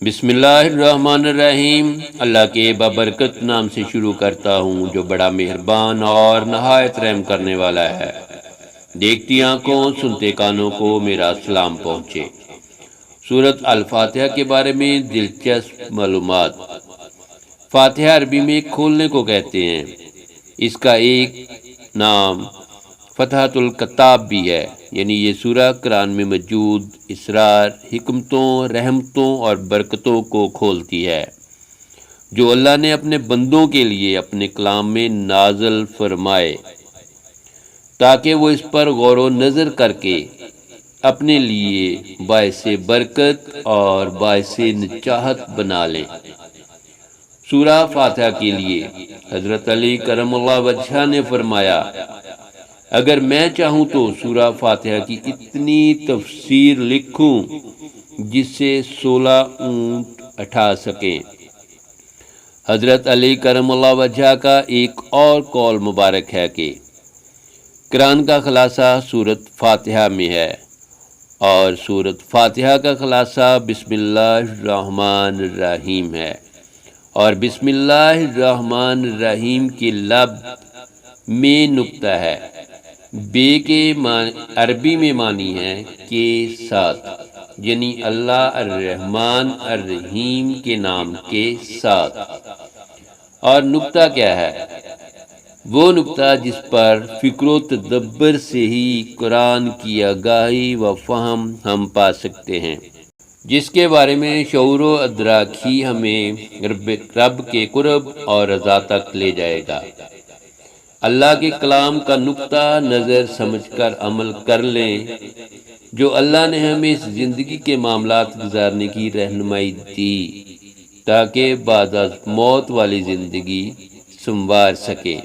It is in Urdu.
بسم اللہ الرحمن الرحیم۔ اللہ کے بابرکت نام سے شروع کرتا ہوں جو بڑا مہربان اور نہایت رحم کرنے والا ہے۔ دیکھتی آنکھوں سنتے کانوں کو میرا سلام پہنچے۔ سورۃ الفاتحہ کے بارے میں دلچسپ معلومات۔ فاتحہ عربی میں کھولنے کو کہتے ہیں۔ اس کا ایک نام فتحۃ الکتاب بھی ہے، یعنی یہ سورہ قرآن میں موجود اسرار، حکمتوں، رحمتوں اور برکتوں کو کھولتی ہے جو اللہ نے اپنے بندوں کے لیے اپنے کلام میں نازل فرمائے تاکہ وہ اس پر غور و نظر کر کے اپنے لیے باعث برکت اور باعث نجات بنا لیں۔ سورہ فاتحہ کے لیے حضرت علی کرم اللہ وجہہ نے فرمایا، اگر میں چاہوں تو سورہ فاتحہ کی اتنی تفسیر لکھوں جس سے 16 اونٹ اٹھا سکیں۔ حضرت علی کرم اللہ وجہہ کا ایک اور قول مبارک ہے کہ قرآن کا خلاصہ سورۃ فاتحہ میں ہے، اور سورۃ فاتحہ کا خلاصہ بسم اللہ الرحمن الرحیم ہے، اور بسم اللہ الرحمن الرحیم کے لب میں نقطہ ہے۔ بے کے عربی میں معنی ہے کے ساتھ، یعنی اللہ الرحمن الرحیم کے نام کے ساتھ۔ اور نقطہ کیا ہے؟ وہ نقطہ جس پر فکر و تدبر سے ہی قرآن کی آگاہی و فہم ہم پا سکتے ہیں، جس کے بارے میں شعور و ادراک ہی ہمیں رب کے قرب اور رضا تک لے جائے گا۔ اللہ کے کلام کا نقطہ نظر سمجھ کر عمل کر لیں جو اللہ نے ہمیں اس زندگی کے معاملات گزارنے کی رہنمائی دی تاکہ بعد از موت والی زندگی سنوار سکے۔